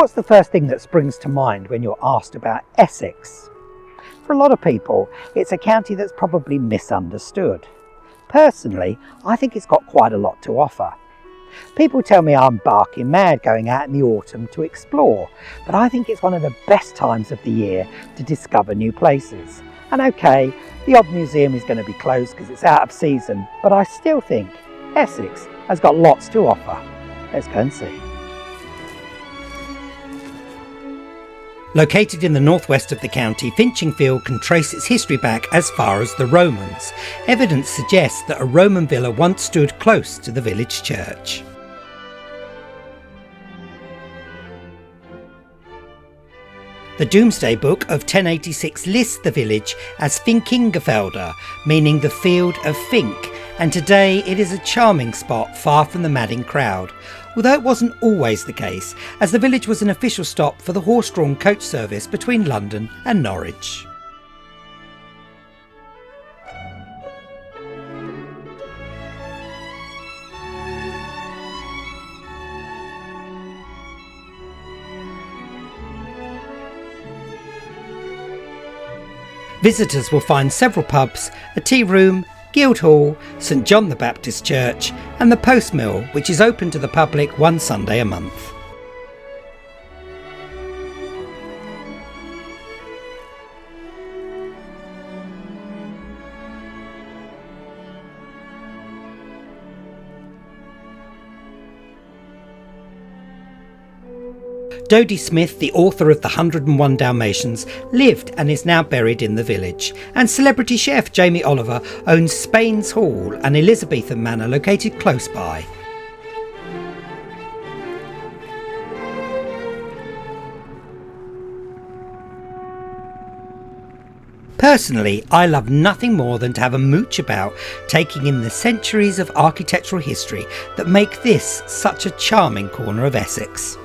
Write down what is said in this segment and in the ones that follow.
What's the first thing that springs to mind when you're asked about Essex? For a lot of people, it's a county that's probably misunderstood. Personally, I think it's got quite a lot to offer. People tell me I'm barking mad going out in the autumn to explore, but I think it's one of the best times of the year to discover new places. And okay, the odd museum is going to be closed because it's out of season, but I still think Essex has got lots to offer. Let's go and see. Located in the northwest of the county, Finchingfield can trace its history back as far as the Romans. Evidence suggests that a Roman villa once stood close to the village church. The Domesday Book of 1086 lists the village as Finchingfield, meaning the field of Fink, and today it is a charming spot far from the madding crowd. Although it wasn't always the case, as the village was an official stop for the horse-drawn coach service between London and Norwich. Visitors will find several pubs, a tea room, Guildhall, St John the Baptist Church and the Post Mill, which is open to the public one Sunday a month. Dodie Smith, the author of The 101 Dalmatians, lived and is now buried in the village. And celebrity chef Jamie Oliver owns Spain's Hall, an Elizabethan manor located close by. Personally, I love nothing more than to have a mooch about, taking in the centuries of architectural history that make this such a charming corner of Essex.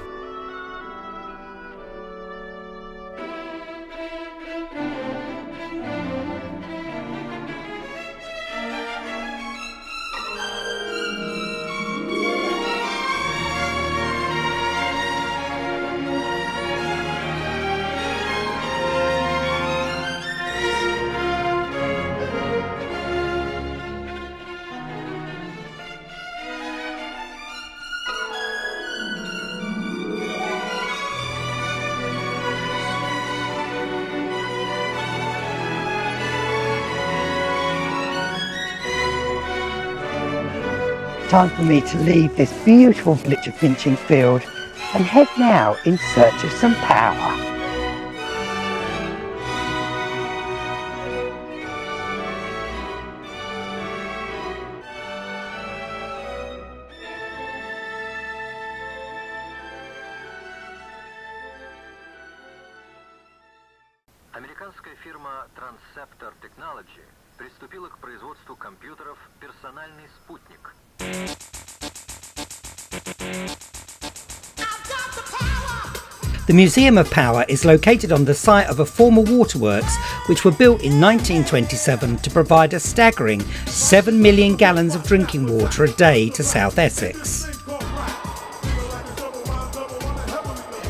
Time for me to leave this beautiful village of Finchingfield and head now in search of some power. Американская фирма Transceptor Technology приступила к производству компьютеров «Персональный спутник». The Museum of Power is located on the site of a former waterworks which were built in 1927 to provide a staggering 7 million gallons of drinking water a day to South Essex.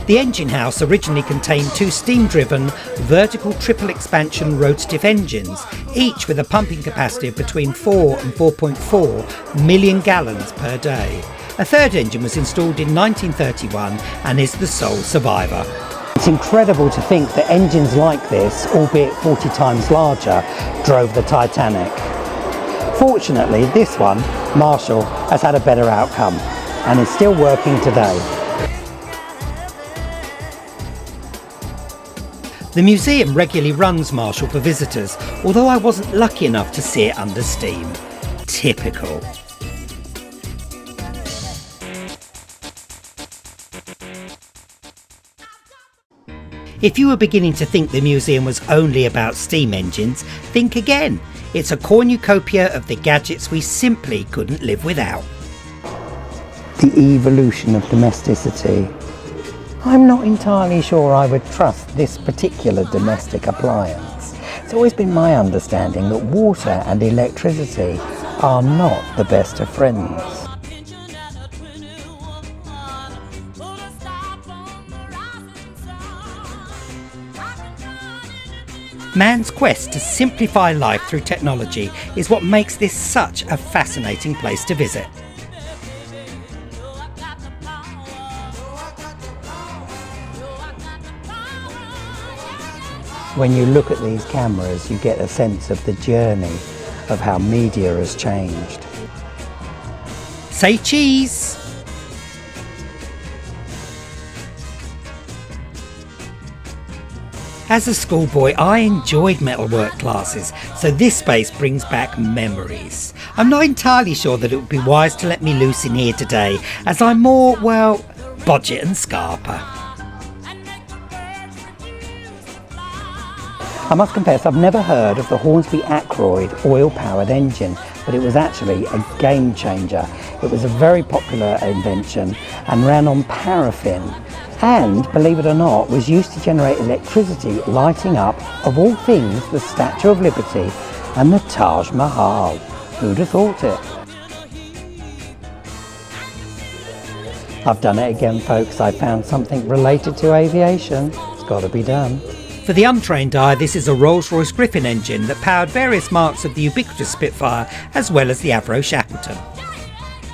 The engine house originally contained two steam-driven, vertical triple expansion rotative engines, each with a pumping capacity of between 4 and 4.4 million gallons per day. A third engine was installed in 1931 and is the sole survivor. It's incredible to think that engines like this, albeit 40 times larger, drove the Titanic. Fortunately, this one, Marshall, has had a better outcome and is still working today. The museum regularly runs Marshall for visitors, although I wasn't lucky enough to see it under steam. Typical. If you were beginning to think the museum was only about steam engines, think again. It's a cornucopia of the gadgets we simply couldn't live without. The evolution of domesticity. I'm not entirely sure I would trust this particular domestic appliance. It's always been my understanding that water and electricity are not the best of friends. Man's quest to simplify life through technology is what makes this such a fascinating place to visit. When you look at these cameras, you get a sense of the journey of how media has changed. Say cheese! As a schoolboy, I enjoyed metalwork classes, so this space brings back memories. I'm not entirely sure that it would be wise to let me loose in here today, as I'm more, well, Bodget and Scarper. I must confess I've never heard of the Hornsby Ackroyd oil-powered engine, but it was actually a game changer. It was a very popular invention and ran on paraffin and, believe it or not, was used to generate electricity, lighting up, of all things, the Statue of Liberty and the Taj Mahal. Who'd have thought it? I've done it again, folks. I found something related to aviation. It's got to be done. For the untrained eye, this is a Rolls-Royce Griffin engine that powered various marks of the ubiquitous Spitfire as well as the Avro Shackleton.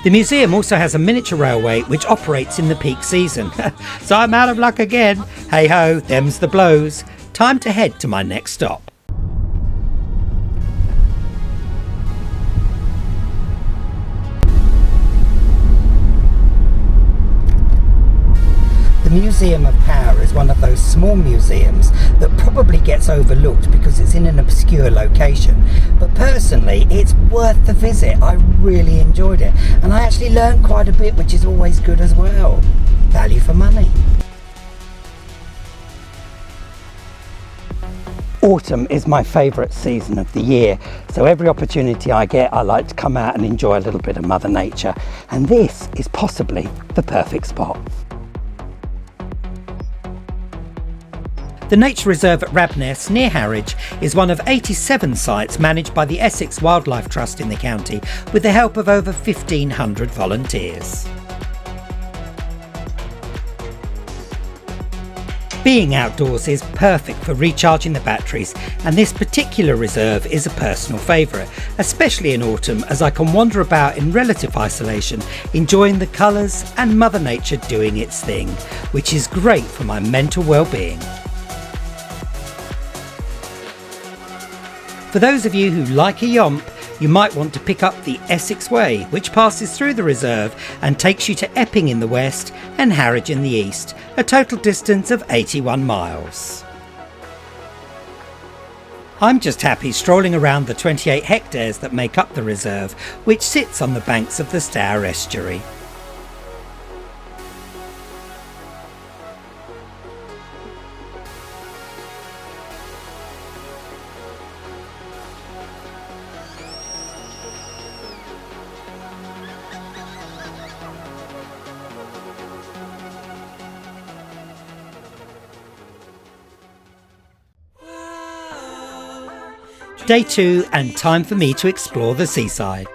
The museum also has a miniature railway which operates in the peak season. So I'm out of luck again. Hey ho, them's the blows. Time to head to my next stop. The Museum of Power is one of those small museums that probably gets overlooked because it's in an obscure location. But personally, it's worth the visit. I really enjoyed it. And I actually learned quite a bit, which is always good as well. Value for money. Autumn is my favourite season of the year, so every opportunity I get, I like to come out and enjoy a little bit of Mother Nature. And this is possibly the perfect spot. The nature reserve at Rabness, near Harwich, is one of 87 sites managed by the Essex Wildlife Trust in the county, with the help of over 1,500 volunteers. Being outdoors is perfect for recharging the batteries, and this particular reserve is a personal favourite, especially in autumn, as I can wander about in relative isolation, enjoying the colours and Mother Nature doing its thing, which is great for my mental well-being. For those of you who like a yomp, you might want to pick up the Essex Way, which passes through the reserve and takes you to Epping in the west and Harwich in the east, a total distance of 81 miles. I'm just happy strolling around the 28 hectares that make up the reserve, which sits on the banks of the Stour estuary. Day 2 and time for me to explore the seaside.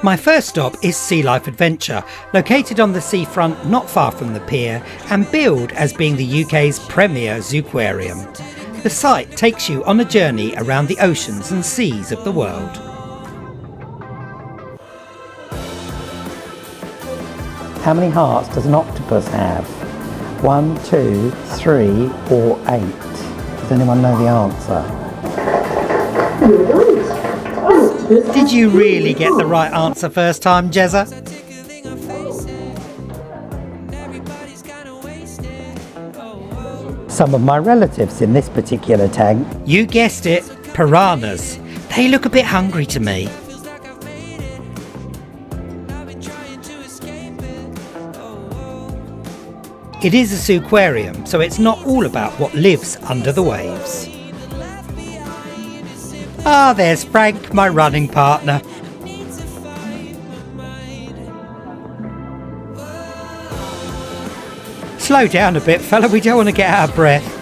My first stop is Sea Life Adventure, located on the seafront not far from the Pier and billed as being the UK's premier zooquarium. The site takes you on a journey around the oceans and seas of the world. How many hearts does an octopus have? 1, 2, 3 or 8? Does anyone know the answer? Did you really get the right answer first time, Jezza? Some of my relatives in this particular tank. You guessed it, piranhas. They look a bit hungry to me. It is a zooquarium, so it's not all about what lives under the waves. Ah, there's Frank, my running partner. Slow down a bit, fella, we don't want to get out of breath.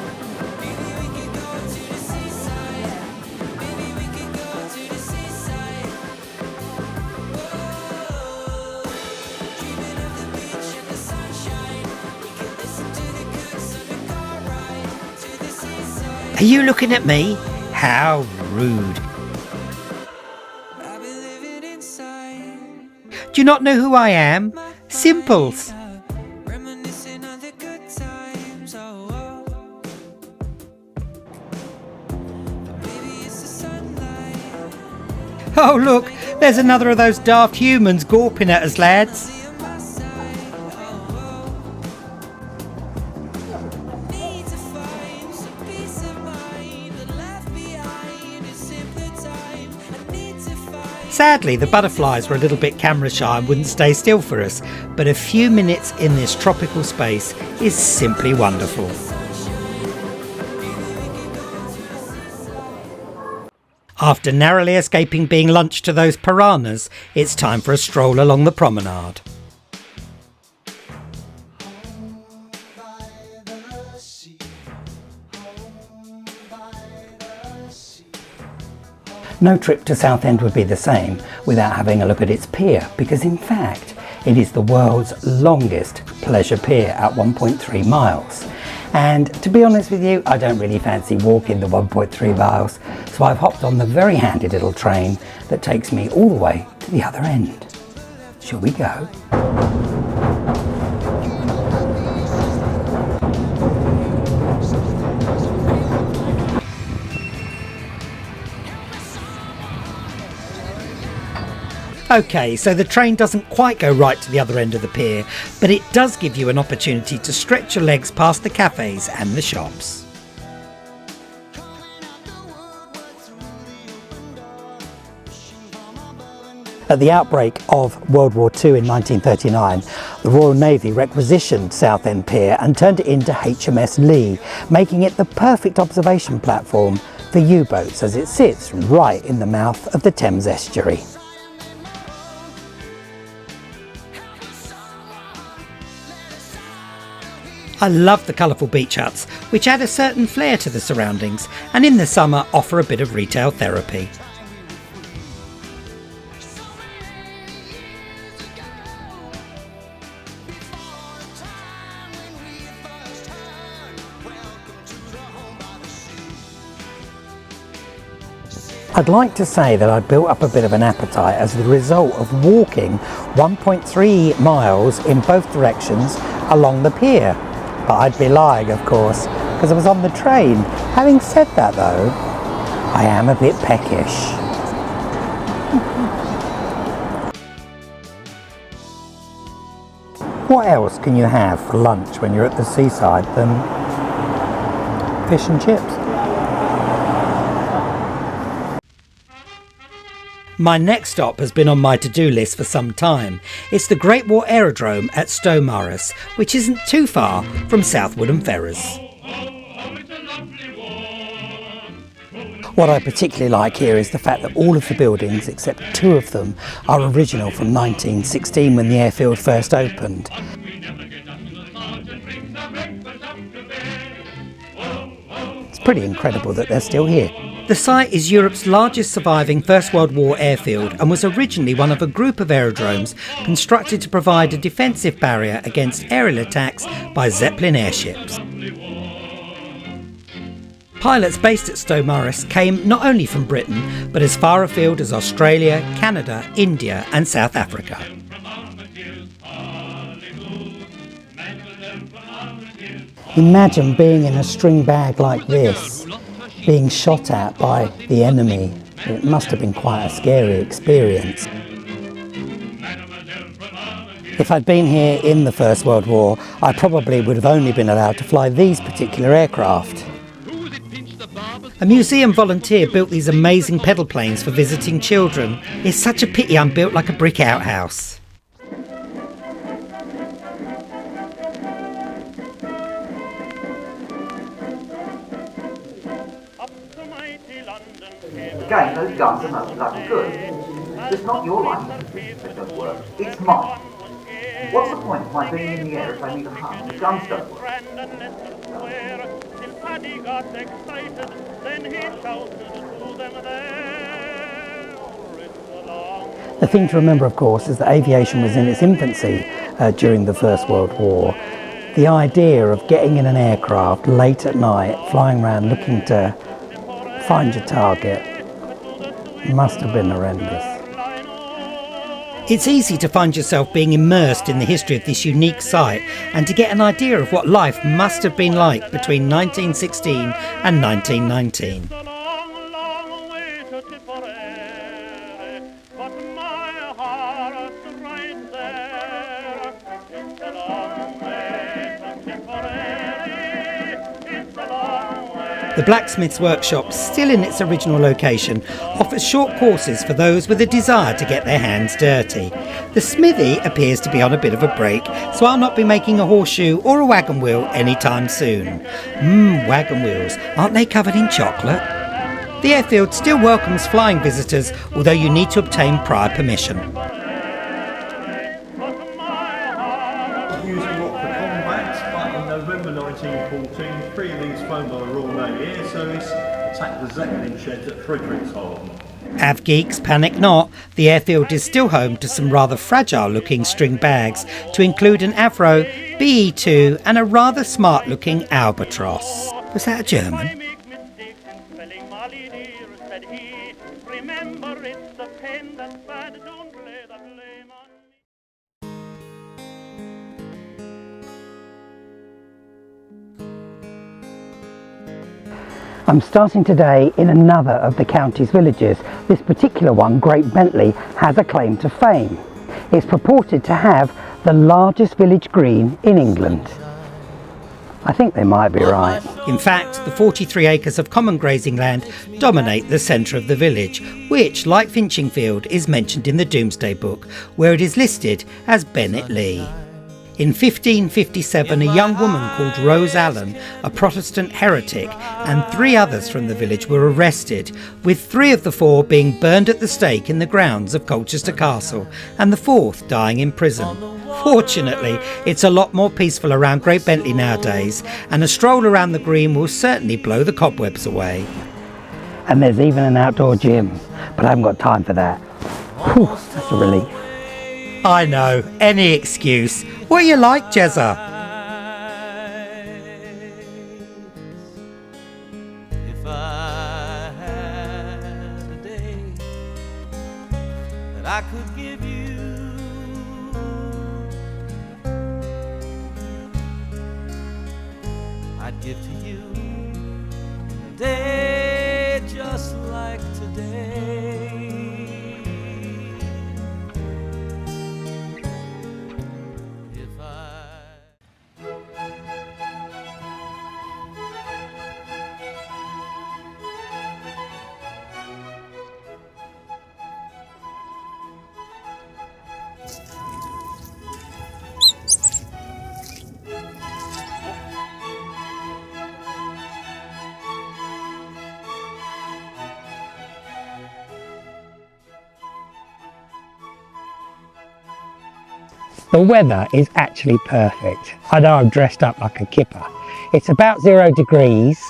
Are you looking at me? How rude. Do you not know who I am? Simples. Oh look, there's another of those daft humans gawping at us, lads. Sadly, the butterflies were a little bit camera shy and wouldn't stay still for us, but a few minutes in this tropical space is simply wonderful. After narrowly escaping being lunched to those piranhas, it's time for a stroll along the promenade. No trip to Southend would be the same without having a look at its pier, because in fact it is the world's longest pleasure pier at 1.3 miles. And to be honest with you, I don't really fancy walking the 1.3 miles, so I've hopped on the very handy little train that takes me all the way to the other end. Shall we go? Okay, so the train doesn't quite go right to the other end of the pier, but it does give you an opportunity to stretch your legs past the cafes and the shops. At the outbreak of World War II in 1939, the Royal Navy requisitioned Southend Pier and turned it into HMS Lee, making it the perfect observation platform for U-boats as it sits right in the mouth of the Thames estuary. I love the colourful beach huts, which add a certain flair to the surroundings and in the summer offer a bit of retail therapy. I'd like to say that I built up a bit of an appetite as the result of walking 1.3 miles in both directions along the pier. But I'd be lying, of course, because I was on the train. Having said that though, I am a bit peckish. What else can you have for lunch when you're at the seaside than fish and chips? My next stop has been on my to-do list for some time. It's the Great War Aerodrome at Stowmarris, which isn't too far from Southwood Ferrers. What I particularly like here is the fact that all of the buildings, except two of them, are original from 1916 when the airfield first opened. It's pretty incredible that they're still here. The site is Europe's largest surviving First World War airfield and was originally one of a group of aerodromes constructed to provide a defensive barrier against aerial attacks by Zeppelin airships. Pilots based at Stowmarris came not only from Britain, but as far afield as Australia, Canada, India and South Africa. Imagine being in a string bag like this, being shot at by the enemy. It must have been quite a scary experience. If I'd been here in the First World War, I probably would have only been allowed to fly these particular aircraft. A museum volunteer built these amazing pedal planes for visiting children. It's such a pity I'm built like a brick outhouse. Again, those guns are no bloody good. It's not your line that don't work, it's mine. What's the point of my being in the air if I need a hum? The guns don't work. The thing to remember, of course, is that aviation was in its infancy during the First World War. The idea of getting in an aircraft late at night, flying around looking to find your target, must have been horrendous. It's easy to find yourself being immersed in the history of this unique site and to get an idea of what life must have been like between 1916 and 1919. The blacksmith's workshop, still in its original location, offers short courses for those with a desire to get their hands dirty. The smithy appears to be on a bit of a break, so I'll not be making a horseshoe or a wagon wheel anytime soon. Wagon wheels, aren't they covered in chocolate? The airfield still welcomes flying visitors, although you need to obtain prior permission. Using rock for combat, but in November 1914, 3 of these flown by the Royal Navy Air Service attacked the Zeppelin sheds at Friedrichshafen. Geeks, panic not, the airfield is still home to some rather fragile looking string bags, to include an Avro, BE2 and a rather smart looking Albatross. Was that a German? I'm starting today in another of the county's villages. This particular one, Great Bentley, has a claim to fame. It's purported to have the largest village green in England. I think they might be right. In fact, the 43 acres of common grazing land dominate the centre of the village, which, like Finchingfield, is mentioned in the Domesday Book, where it is listed as Bennet Lee. In 1557, a young woman called Rose Allen, a Protestant heretic, and 3 others from the village were arrested, with 3 of the 4 being burned at the stake in the grounds of Colchester Castle, and the 4th dying in prison. Fortunately, it's a lot more peaceful around Great Bentley nowadays, and a stroll around the green will certainly blow the cobwebs away. And there's even an outdoor gym, but I haven't got time for that. Whew, that's a relief. I know, any excuse. What are you like, Jezza? If I had a day that I could give you, I'd give to you a day just like today. The weather is actually perfect. I know I'm dressed up like a kipper. It's about 0 degrees,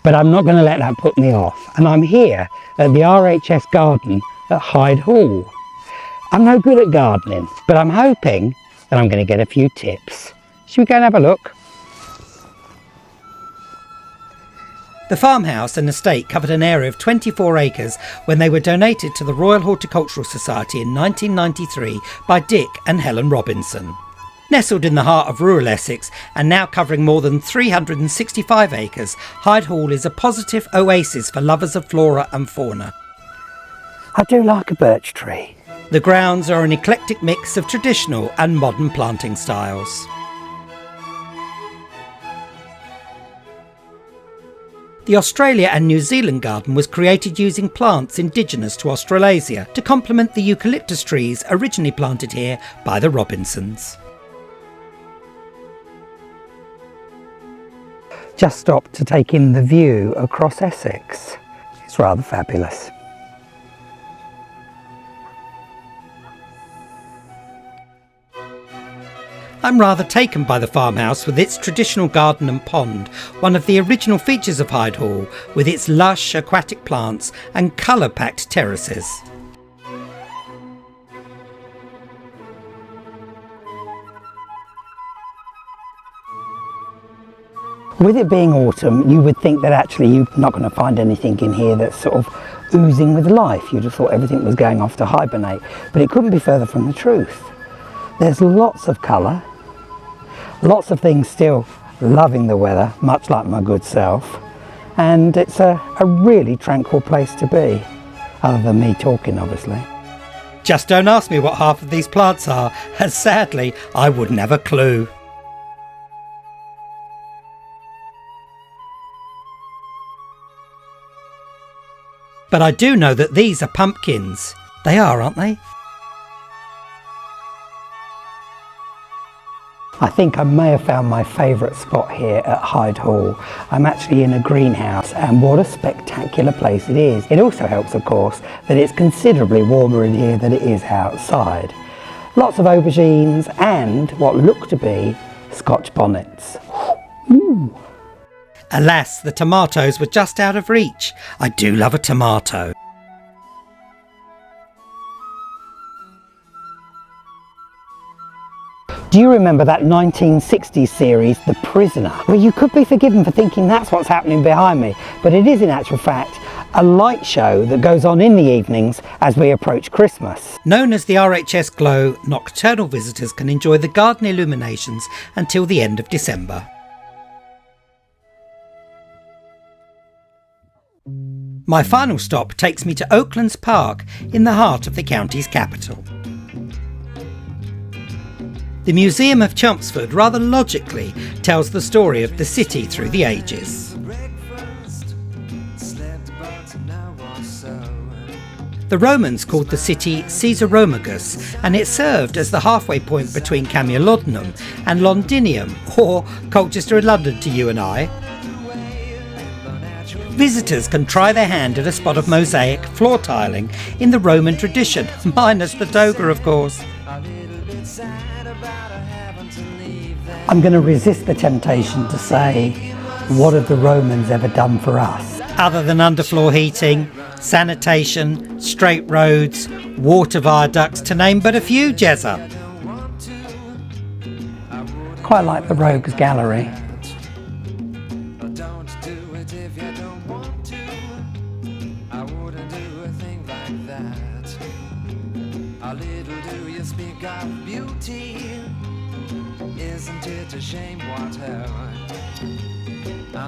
but I'm not going to let that put me off. And I'm here at the RHS garden at Hyde Hall. I'm no good at gardening, but I'm hoping that I'm going to get a few tips. Should we go and have a look? The farmhouse and estate covered an area of 24 acres when they were donated to the Royal Horticultural Society in 1993 by Dick and Helen Robinson. Nestled in the heart of rural Essex and now covering more than 365 acres, Hyde Hall is a positive oasis for lovers of flora and fauna. I do like a birch tree. The grounds are an eclectic mix of traditional and modern planting styles. The Australia and New Zealand garden was created using plants indigenous to Australasia to complement the eucalyptus trees originally planted here by the Robinsons. Just stopped to take in the view across Essex. It's rather fabulous. I'm rather taken by the farmhouse with its traditional garden and pond, one of the original features of Hyde Hall, with its lush aquatic plants and colour-packed terraces. With it being autumn, you would think that actually you're not going to find anything in here that's sort of oozing with life. You'd have thought everything was going off to hibernate, but it couldn't be further from the truth. There's lots of colour, lots of things still loving the weather, much like my good self, and it's a really tranquil place to be, other than me talking, obviously. Just don't ask me what half of these plants are, as sadly I wouldn't have a clue. But I do know that these are pumpkins. They are, aren't they? I think I may have found my favourite spot here at Hyde Hall. I'm actually in a greenhouse, and what a spectacular place it is. It also helps, of course, that it's considerably warmer in here than it is outside. Lots of aubergines and what look to be Scotch bonnets. Ooh. Alas, the tomatoes were just out of reach. I do love a tomato. Do you remember that 1960s series, The Prisoner? Well, you could be forgiven for thinking that's what's happening behind me, but it is in actual fact a light show that goes on in the evenings as we approach Christmas. Known as the RHS Glow, nocturnal visitors can enjoy the garden illuminations until the end of December. My final stop takes me to Oaklands Park in the heart of the county's capital. The Museum of Chelmsford rather logically tells the story of the city through the ages. The Romans called the city Caesaromagus, and it served as the halfway point between Camulodunum and Londinium, or Colchester and London to you and I. Visitors can try their hand at a spot of mosaic floor tiling in the Roman tradition, minus the toga, of course. I'm going to resist the temptation to say, what have the Romans ever done for us? Other than underfloor heating, sanitation, straight roads, water viaducts, to name but a few, Jezza. Quite like the Rogues Gallery. Isn't it a shame what hell?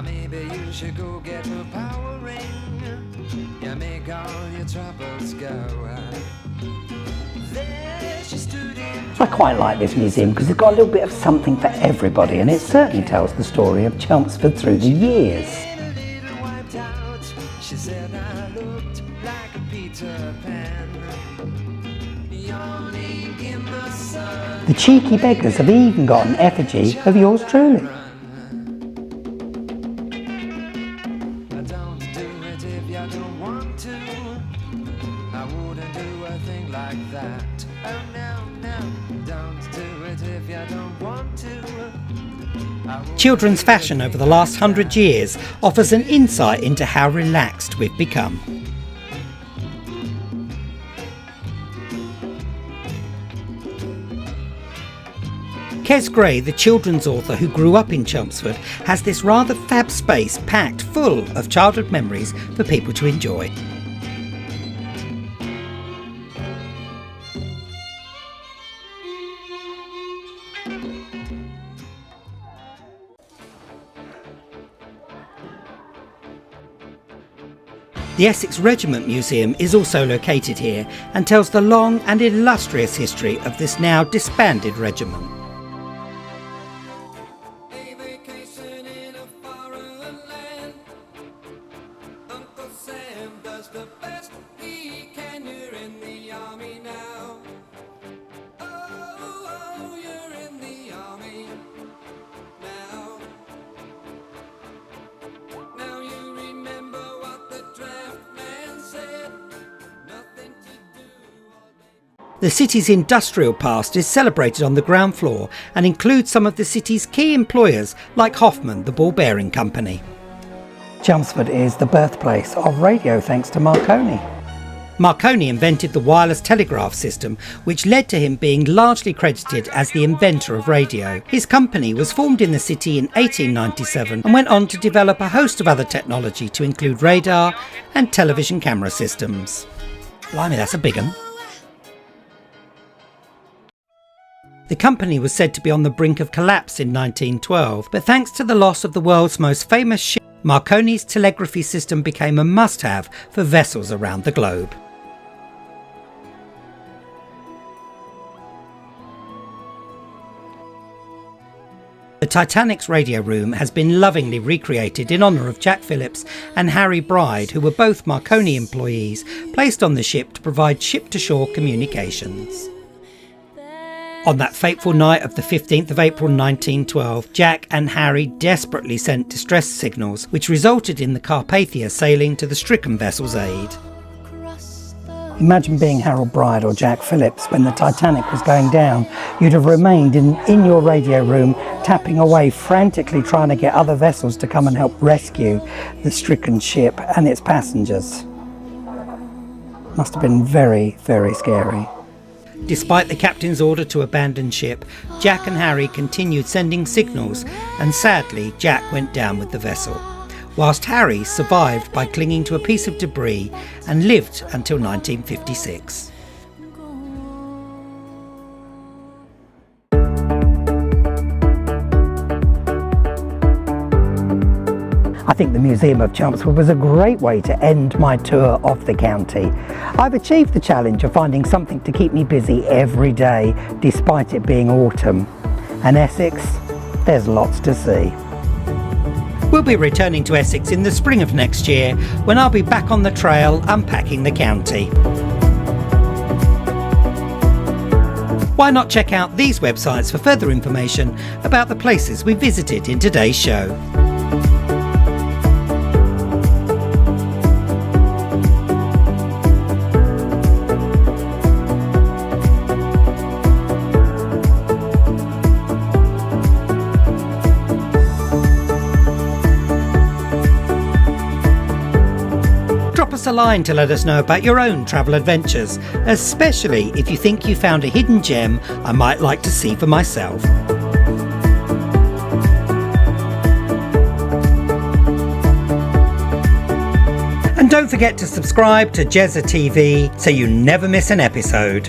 Maybe you should go get a power ring. You make all your troubles go. There she stood in. I quite like this museum because it's got a little bit of something for everybody, and it certainly tells the story of Chelmsford through the years. She said I looked like a Peter Pan. The cheeky beggars have even got an effigy of yours truly. Don't do it if you don't want to. I wouldn't do a thing like that. Oh no, no, don't do it if you don't want to. Children's fashion over the last 100 years offers an insight into how relaxed we've become. Kes Gray, the children's author who grew up in Chelmsford, has this rather fab space packed full of childhood memories for people to enjoy. The Essex Regiment Museum is also located here and tells the long and illustrious history of this now disbanded regiment. The city's industrial past is celebrated on the ground floor and includes some of the city's key employers like Hoffman, the ball bearing company. Chelmsford is the birthplace of radio thanks to Marconi. Marconi invented the wireless telegraph system, which led to him being largely credited as the inventor of radio. His company was formed in the city in 1897 and went on to develop a host of other technology to include radar and television camera systems. Blimey, that's a big one. The company was said to be on the brink of collapse in 1912, but thanks to the loss of the world's most famous ship, Marconi's telegraphy system became a must-have for vessels around the globe. The Titanic's radio room has been lovingly recreated in honour of Jack Phillips and Harry Bride, who were both Marconi employees placed on the ship to provide ship-to-shore communications. On that fateful night of the 15th of April 1912, Jack and Harry desperately sent distress signals, which resulted in the Carpathia sailing to the stricken vessel's aid. Imagine being Harold Bride or Jack Phillips when the Titanic was going down. You'd have remained in your radio room, tapping away, frantically trying to get other vessels to come and help rescue the stricken ship and its passengers. Must have been very, very scary. Despite the captain's order to abandon ship, Jack and Harry continued sending signals, and sadly Jack went down with the vessel, whilst Harry survived by clinging to a piece of debris and lived until 1956. I think the Museum of Chelmsford was a great way to end my tour of the county. I've achieved the challenge of finding something to keep me busy every day, despite it being autumn. And Essex, there's lots to see. We'll be returning to Essex in the spring of next year, when I'll be back on the trail unpacking the county. Why not check out these websites for further information about the places we visited in today's show? A line to let us know about your own travel adventures, especially if you think you found a hidden gem I might like to see for myself. And don't forget to subscribe to Jezza TV so you never miss an episode.